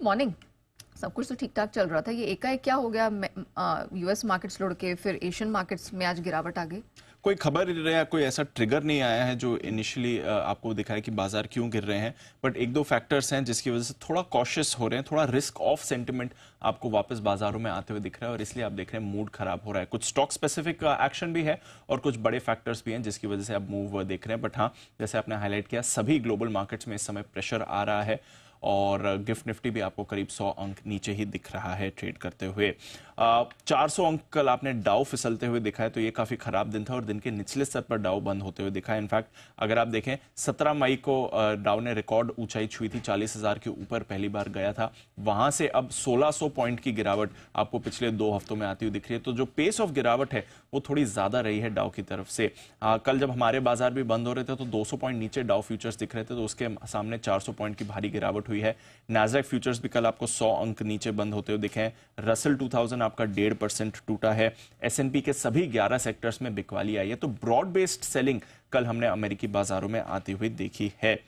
Morning. सब कुछ तो ठीक ठाक चल रहा था, ये एकाएक क्या हो गया? यूएस मार्केट्स लुढ़ के फिर एशियन मार्केट्स में आज गिरावट आ गई। कोई खबर या कोई ऐसा ट्रिगर नहीं आया है जो इनिशियली आपको दिखा है कि बाजार क्यों गिर रहे हैं, बट एक दो फैक्टर्स हैं जिसकी वजह से थोड़ा कॉशियस हो रहे हैं, थोड़ा रिस्क ऑफ सेंटिमेंट आपको वापस बाजारों में आते हुए दिख रहा है और इसलिए आप देख रहे हैं मूड खराब हो रहा है। कुछ स्टॉक स्पेसिफिक एक्शन भी है और कुछ बड़े फैक्टर्स भी हैं जिसकी वजह से आप मूव देख रहे हैं। बट हाँ, जैसे आपने हाईलाइट किया, सभी ग्लोबल मार्केट्स में इस समय प्रेशर आ रहा है और गिफ्ट निफ्टी भी आपको करीब 100 अंक नीचे ही दिख रहा है ट्रेड करते हुए। 400 अंक कल आपने डाउ फिसलते हुए दिखा है, तो ये काफी खराब दिन था और दिन के निचले स्तर पर डाउ बंद होते हुए दिखा है। इनफैक्ट अगर आप देखें 17 मई को डाउ ने रिकॉर्ड ऊंचाई छुई थी, 40,000 के ऊपर पहली बार गया था। वहां से अब 1600 पॉइंट की गिरावट आपको पिछले 2 हफ्तों में आती हुई दिख रही है। तो जो पेस ऑफ गिरावट है वो थोड़ी ज्यादा रही है डाउ की तरफ से। कल जब हमारे बाजार भी बंद हो रहे थे तो 200 पॉइंट नीचे डाउ फ्यूचर्स दिख रहे थे, तो उसके सामने 400 पॉइंट की भारी गिरावट हुई है। नैस्डैक फ्यूचर्स भी कल आपको 100 अंक नीचे बंद होते हुए दिखे हैं। रसल 2000 आपका 1.5% टूटा है। एसएनपी के सभी 11 सेक्टर्स में बिकवाली आई है। तो ब्रॉड बेस्ड सेलिंग कल हमने अमेरिकी बाजारों में आती हुई देखी है।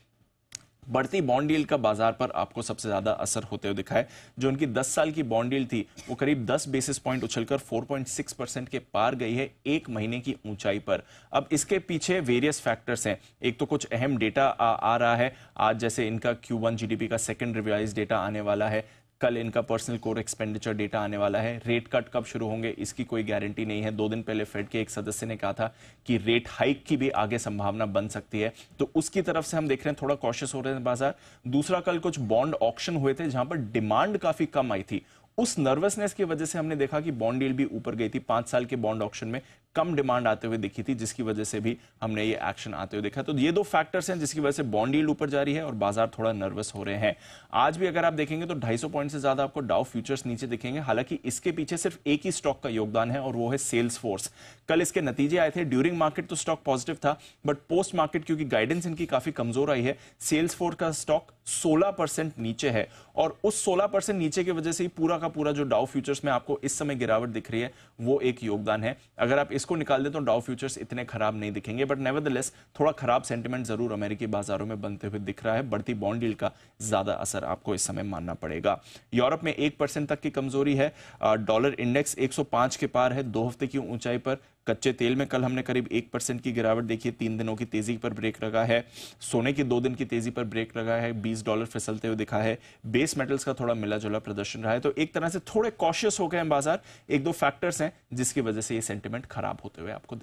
बढ़ती बॉन्ड डील का बाजार पर आपको सबसे ज्यादा असर होते हुए दिखा है। जो उनकी 10 साल की बॉन्ड डील थी वो करीब 10 बेसिस पॉइंट उछलकर 4.6% के पार गई है एक महीने की ऊंचाई पर। अब इसके पीछे वेरियस फैक्टर्स हैं। एक तो कुछ अहम डेटा आ रहा है आज, जैसे इनका Q1 जीडीपी का सेकंड रिवाइज डेटा आने वाला है। कल इनका पर्सनल कोर एक्सपेंडिचर डेटा आने वाला है। रेट कट कब शुरू होंगे इसकी कोई गारंटी नहीं है। 2 दिन पहले फेड के एक सदस्य ने कहा था कि रेट हाइक की भी आगे संभावना बन सकती है, तो उसकी तरफ से हम देख रहे हैं थोड़ा कॉशियस हो रहे हैं बाजार। दूसरा, कल कुछ बॉन्ड ऑक्शन हुए थे जहां पर डिमांड काफी कम आई थी। उस नर्वसनेस की वजह से हमने देखा कि बॉन्ड डील भी ऊपर गई थी। 5 साल के बॉन्ड ऑक्शन में कम डिमांड आते हुए दिखी थी, जिसकी वजह से भी हमने ये एक्शन आते हुए देखा। तो ये 2 फैक्टर्स हैं जिसकी वजह से बॉन्ड डील ऊपर जा रही है और बाजार थोड़ा नर्वस हो रहे हैं। आज भी अगर आप देखेंगे तो 250 पॉइंट से ज्यादा आपको डाउ फ्यूचर्स नीचे दिखेंगे। हालांकि इसके पीछे सिर्फ एक ही स्टॉक का योगदान है और वो है सेल्स फोर्स। कल इसके नतीजे आए थे। ड्यूरिंग मार्केट तो स्टॉक पॉजिटिव था, बट पोस्ट मार्केट क्योंकि गाइडेंस इनकी काफी कमजोर आई है, सेल्स फोर्स का स्टॉक 16% नीचे है और उस 16% नीचे की वजह से ही पूरा का पूरा जो डाउ फ्यूचर्स में आपको इस समय गिरावट दिख रही है वो एक योगदान है। अगर आप इसको निकाल दें तो डाउ फ्यूचर्स इतने खराब नहीं दिखेंगे, बट नेवरदलेस थोड़ा खराब सेंटिमेंट जरूर अमेरिकी बाजारों में बनते हुए दिख रहा है। बढ़ती बॉन्ड डील का ज्यादा असर आपको इस समय मानना पड़ेगा। यूरोप में 1% तक की कमजोरी है। डॉलर इंडेक्स 105 के पार है 2 हफ्ते की ऊंचाई पर। कच्चे तेल में कल हमने करीब 1% की गिरावट देखी है। 3 दिनों की तेजी पर ब्रेक लगा है। सोने की 2 दिन की तेजी पर ब्रेक लगा है। $20 फिसलते हुए दिखा है। बेस मेटल्स का थोड़ा मिला जुला प्रदर्शन रहा है। तो एक तरह से थोड़े कॉशियस हो गए हैं बाजार। 1-2 फैक्टर्स हैं जिसकी वजह से ये सेंटिमेंट खराब होते हुए आपको